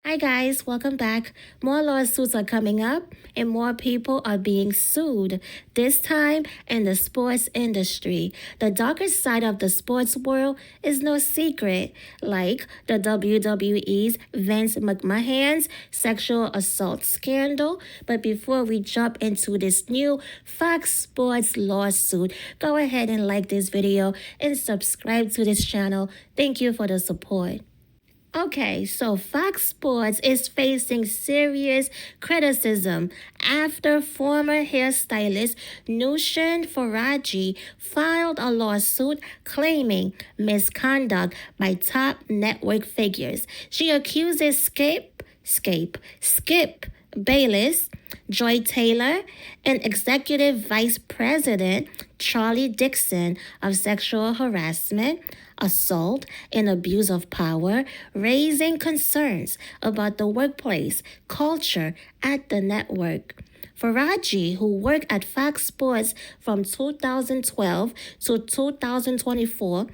Hi guys, welcome back. More lawsuits are coming up and more people are being sued, this time in the sports industry. The darker side of the sports world is no secret, like the WWE's Vince McMahon's sexual assault scandal. But before we jump into this new Fox Sports lawsuit, go ahead and like this video and subscribe to this channel. Thank you for the support. Okay, so Fox Sports is facing serious criticism after former hairstylist Noushin Faraji filed a lawsuit claiming misconduct by top network figures. She accuses Skip Bayless, Joy Taylor, and Executive Vice President Charlie Dixon of sexual harassment, assault, and abuse of power, raising concerns about the workplace culture at the network. Faraji, who worked at Fox Sports from 2012 to 2024,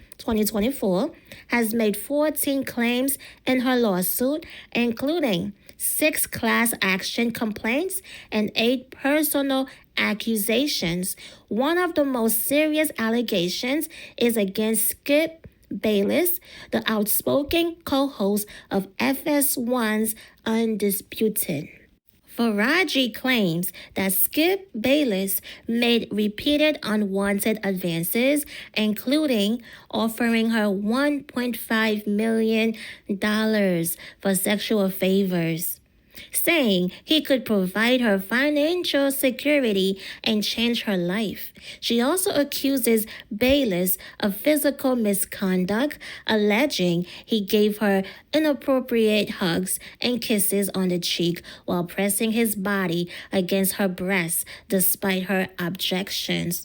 has made 14 claims in her lawsuit, including 6 class action complaints and 8 personal accusations. One of the most serious allegations is against Skip Bayless, the outspoken co-host of FS1's Undisputed. Faraji claims that Skip Bayless made repeated unwanted advances, including offering her $1.5 million for sexual favors, saying he could provide her financial security and change her life. She also accuses Bayless of physical misconduct, alleging he gave her inappropriate hugs and kisses on the cheek while pressing his body against her breasts despite her objections.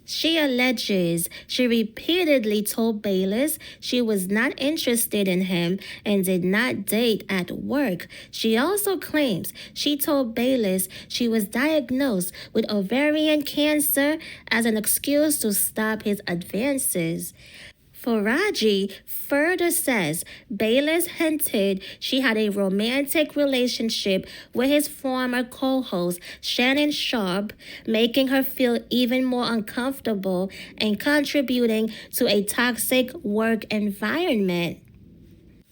She alleges she repeatedly told Bayless she was not interested in him and did not date at work. She also claims she told Bayless she was diagnosed with ovarian cancer as an excuse to stop his advances. Faraji further says Bayless hinted she had a romantic relationship with his former co-host Shannon Sharp, making her feel even more uncomfortable and contributing to a toxic work environment.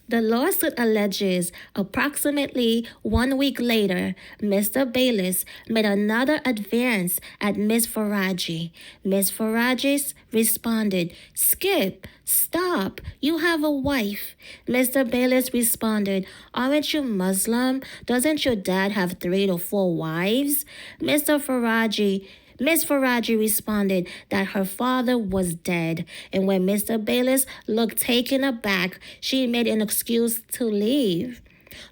The lawsuit alleges approximately 1 week later, Mr. Bayless made another advance at Ms. Faraji. Ms. Faraji responded, "Skip, stop, you have a wife." Mr. Bayless responded, "Aren't you Muslim? Doesn't your dad have 3 to 4 wives?" Miss Faraji responded that her father was dead, and when Mr. Bayless looked taken aback, she made an excuse to leave.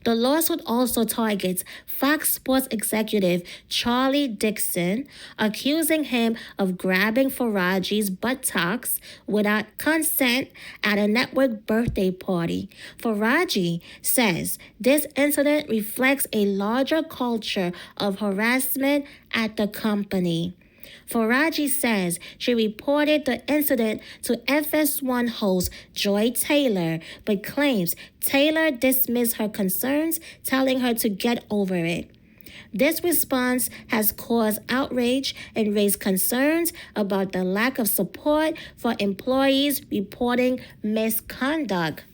The lawsuit also targets Fox Sports executive Charlie Dixon, accusing him of grabbing Faraji's buttocks without consent at a network birthday party. Faraji says this incident reflects a larger culture of harassment at the company. Faraji says she reported the incident to FS1 host Joy Taylor, but claims Taylor dismissed her concerns, telling her to get over it. This response has caused outrage and raised concerns about the lack of support for employees reporting misconduct.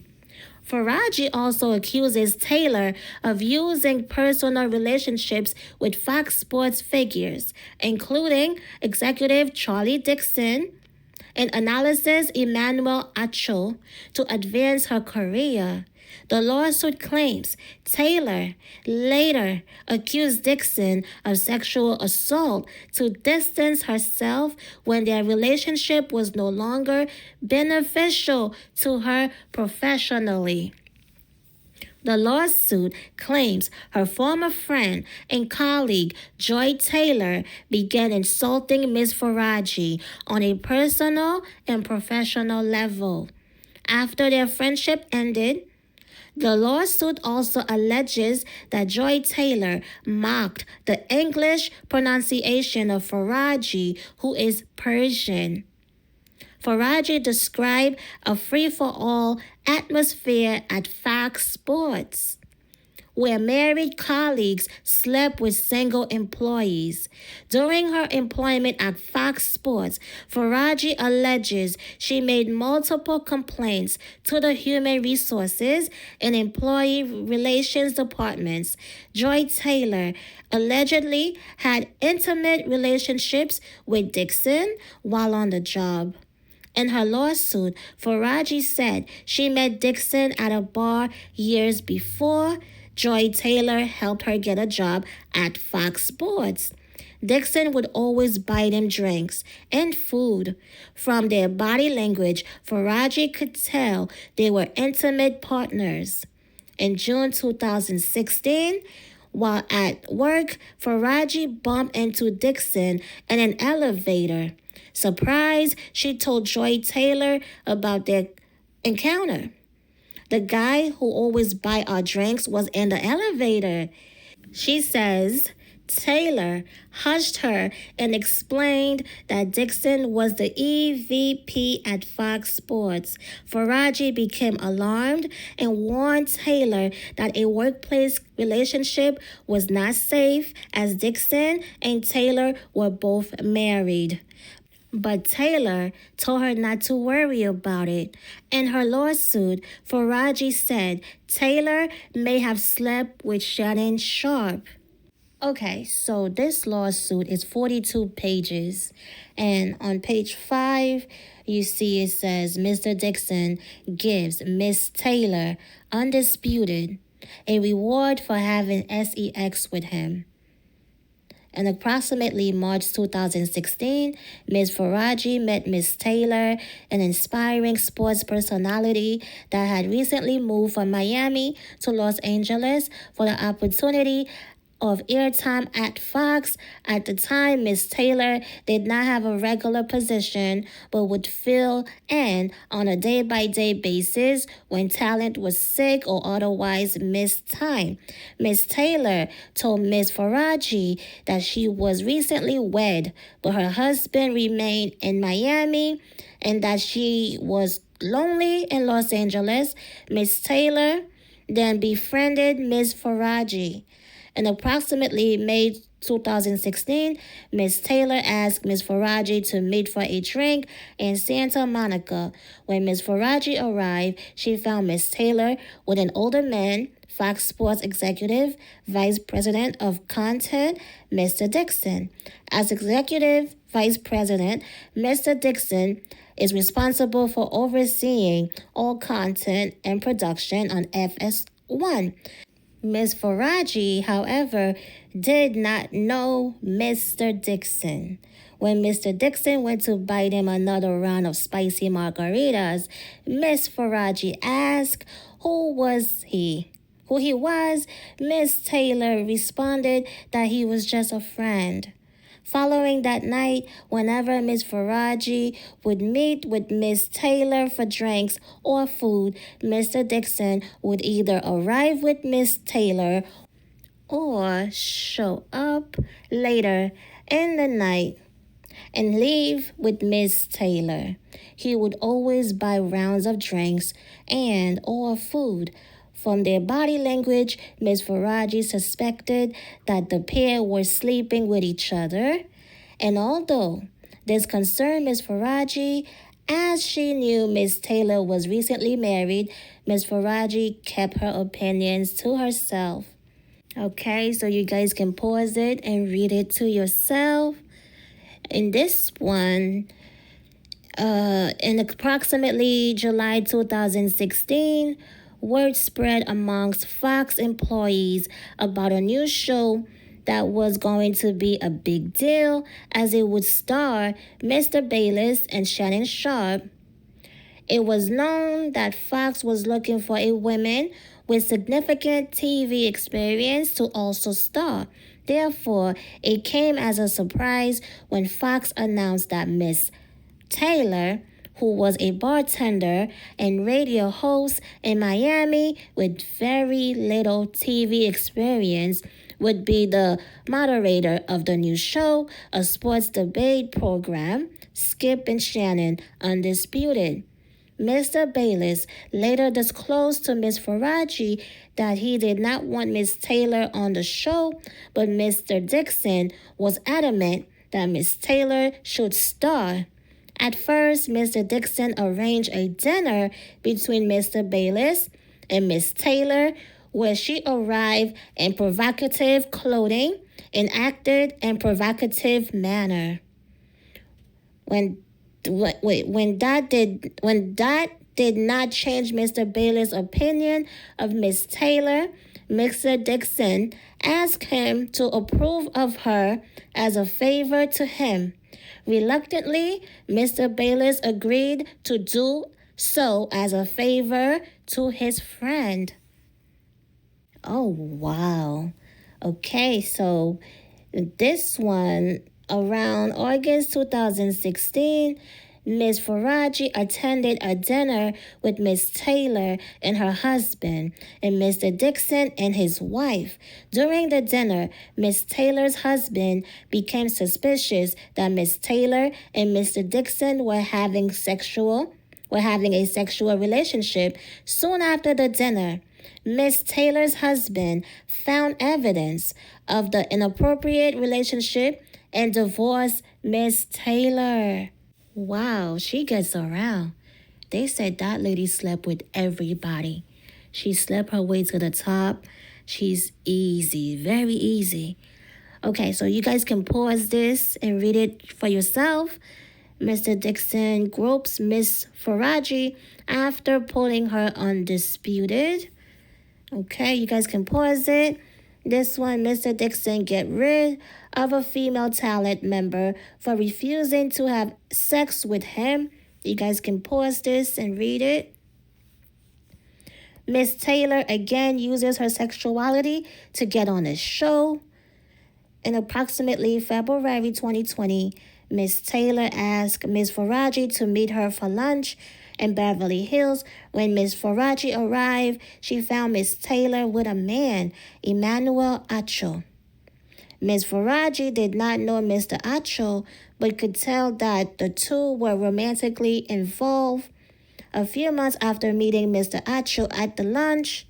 Faraji also accuses Taylor of using personal relationships with Fox Sports figures, including executive Charlie Dixon and analyst Emmanuel Acho, to advance her career. The lawsuit claims Taylor later accused Dixon of sexual assault to distance herself when their relationship was no longer beneficial to her professionally. The lawsuit claims her former friend and colleague Joy Taylor began insulting Ms. Faraji on a personal and professional level. After their friendship ended, the lawsuit also alleges that Joy Taylor mocked the English pronunciation of Faraji, who is Persian. Faraji described a free-for-all atmosphere at Fox Sports. where married colleagues slept with single employees. During her employment at Fox Sports, Faraji alleges she made multiple complaints to the Human Resources and Employee Relations departments. Joy Taylor allegedly had intimate relationships with Dixon while on the job. In her lawsuit, Faraji said she met Dixon at a bar years before Joy Taylor helped her get a job at Fox Sports. Dixon would always buy them drinks and food. From their body language, Faraji could tell they were intimate partners. In June 2016, while at work, Faraji bumped into Dixon in an elevator. Surprised, she told Joy Taylor about their encounter. The guy who always buy our drinks was in the elevator. She says Taylor hushed her and explained that Dixon was the EVP at Fox Sports. Faraji became alarmed and warned Taylor that a workplace relationship was not safe as Dixon and Taylor were both married. But Taylor told her not to worry about it. In her lawsuit, Faraji said Taylor may have slept with Shannon Sharpe. Okay, so this lawsuit is 42 pages. And on page 5, you see it says Mr. Dixon gives Miss Taylor, undisputed, a reward for having sex with him. In approximately March 2016, Ms. Faraji met Ms. Taylor, an inspiring sports personality that had recently moved from Miami to Los Angeles for the opportunity of airtime at Fox. At the time, Ms. Taylor did not have a regular position but would fill in on a day-by-day basis when talent was sick or otherwise missed time. Ms. Taylor told Ms. Faraji that she was recently wed, but her husband remained in Miami and that she was lonely in Los Angeles. Ms. Taylor then befriended Ms. Faraji. In approximately May 2016, Ms. Taylor asked Ms. Faraji to meet for a drink in Santa Monica. When Ms. Faraji arrived, she found Ms. Taylor with an older man, Fox Sports Executive Vice President of Content, Mr. Dixon. As Executive Vice President, Mr. Dixon is responsible for overseeing all content and production on FS1. Ms. Faraji, however, did not know Mr. Dixon. When Mr. Dixon went to buy them another round of spicy margaritas, Ms. Faraji asked who he was. Ms. Taylor responded that he was just a friend. Following that night, whenever Ms. Faraji would meet with Ms. Taylor for drinks or food, Mr. Dixon would either arrive with Ms. Taylor or show up later in the night and leave with Ms. Taylor. He would always buy rounds of drinks and or food. From their body language, Ms. Faraji suspected that the pair were sleeping with each other. And although this concerned Ms. Faraji, as she knew Ms. Taylor was recently married, Ms. Faraji kept her opinions to herself. Okay, so you guys can pause it and read it to yourself. In this one, in approximately July 2016, word spread amongst Fox employees about a new show that was going to be a big deal as it would star Mr. Bayless and Shannon Sharpe. It was known that Fox was looking for a woman with significant TV experience to also star. Therefore, it came as a surprise when Fox announced that Miss Taylor, who was a bartender and radio host in Miami with very little TV experience, would be the moderator of the new show, a sports debate program, Skip and Shannon Undisputed. Mr. Bayless later disclosed to Miss Faraji that he did not want Miss Taylor on the show, but Mr. Dixon was adamant that Miss Taylor should star. At first, Mr. Dixon arranged a dinner between Mr. Bayless and Miss Taylor, where she arrived in provocative clothing and acted in provocative manner. When that did not change Mr. Bayless' opinion of Miss Taylor, Mr. Dixon asked him to approve of her as a favor to him. Reluctantly, Mr. Bayless agreed to do so as a favor to his friend. Oh, wow. Okay, so this one, around August 2016, Miss Faraji attended a dinner with Miss Taylor and her husband, and Mr. Dixon and his wife. During the dinner, Miss Taylor's husband became suspicious that Miss Taylor and Mr. Dixon were having a sexual relationship. Soon after the dinner, Miss Taylor's husband found evidence of the inappropriate relationship and divorced Miss Taylor. Wow, she gets around. They said that lady slept with everybody. She slept her way to the top. She's easy, very easy. Okay, so you guys can pause this and read it for yourself. Mr. Dixon gropes Miss Faraji after pulling her undisputed. Okay, you guys can pause it. This one, Mr. Dixon get rid of a female talent member for refusing to have sex with him. You guys can pause this and read it. Miss Taylor again uses her sexuality to get on a show. In approximately February 2020, Miss Taylor asked Miss Faraji to meet her for lunch in Beverly Hills. When Miss Faraji arrived, she found Miss Taylor with a man, Emmanuel Acho. Miss Faraji did not know Mr. Acho, but could tell that the two were romantically involved. A few months after meeting Mr. Acho at the lunch,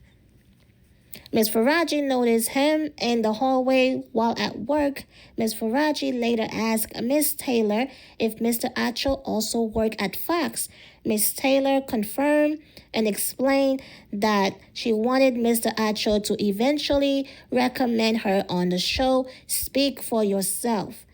Miss Faraji noticed him in the hallway while at work. Miss Faraji later asked Miss Taylor if Mr. Acho also worked at Fox. Miss Taylor confirmed and explained that she wanted Mr. Acho to eventually recommend her on the show Speak for Yourself.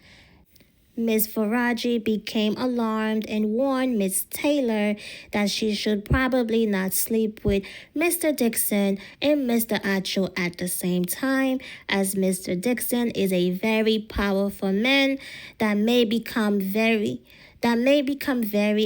Miss Faraji became alarmed and warned Miss Taylor that she should probably not sleep with Mr. Dixon and Mr. Acho at the same time, as Mr. Dixon is a very powerful man that may become very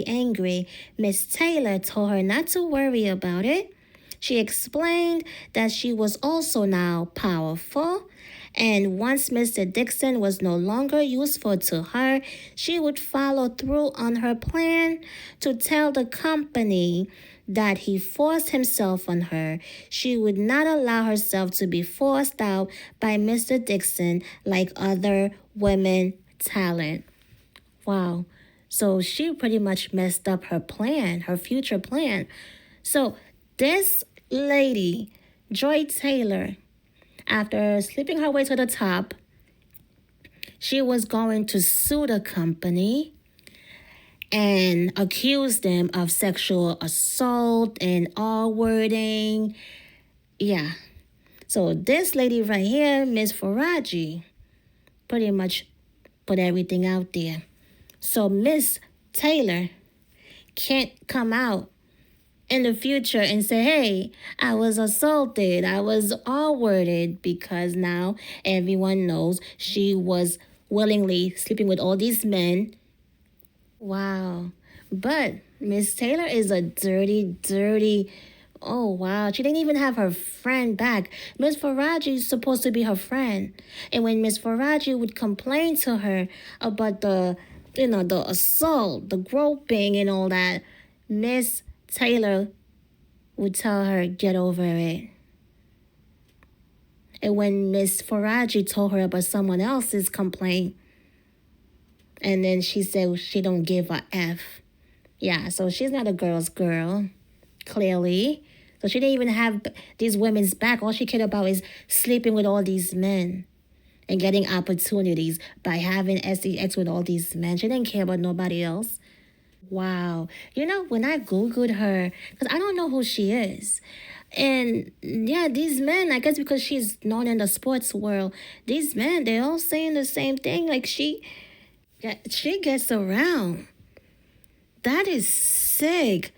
angry. Miss Taylor told her not to worry about it. She explained that she was also now powerful, and once Mr. Dixon was no longer useful to her, she would follow through on her plan to tell the company that he forced himself on her. She would not allow herself to be forced out by Mr. Dixon like other women talent. Wow. So she pretty much messed up her plan, her future plan. So this lady, Joy Taylor, after sleeping her way to the top, she was going to sue the company and accuse them of sexual assault and all wording. Yeah. So this lady right here, Miss Faraji, pretty much put everything out there. So Miss Taylor can't come out in the future and say, hey, I was assaulted, I was R-worded, because now everyone knows she was willingly sleeping with all these men. Wow. But Miss Taylor is a dirty, oh wow, she didn't even have her friend back. Miss Faraji is supposed to be her friend. And when Miss Faraji would complain to her about the assault, the groping and all that, Miss Taylor would tell her, get over it. And when Miss Faraji told her about someone else's complaint, and then she said she don't give a F. Yeah, so she's not a girl's girl, clearly. So she didn't even have these women's back. All she cared about is sleeping with all these men and getting opportunities by having sex with all these men. She didn't care about nobody else. Wow. You know, when I Googled her, because I don't know who she is. And yeah, these men, I guess because she's known in the sports world, these men, they're all saying the same thing. Like she gets around. That is sick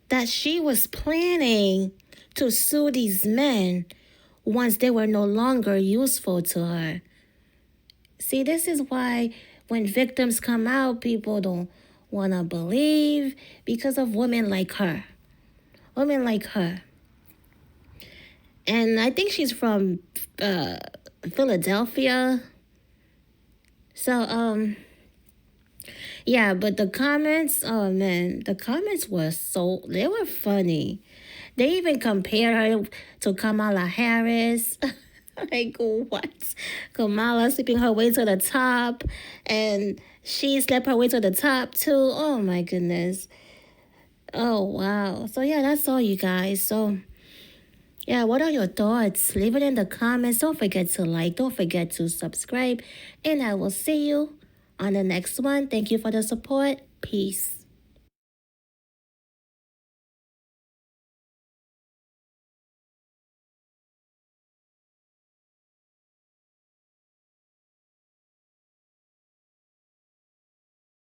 that she was planning to sue these men once they were no longer useful to her. See, this is why when victims come out, people don't want to believe because of women like her. Women like her. And I think she's from Philadelphia. So, yeah, but the comments, oh man, the comments they were funny. They even compared her to Kamala Harris. Like, what? Kamala sleeping her way to the top, and she slept her way to the top, too. Oh, my goodness. Oh, wow. So, yeah, that's all, you guys. So, yeah, what are your thoughts? Leave it in the comments. Don't forget to like. Don't forget to subscribe. And I will see you on the next one. Thank you for the support. Peace.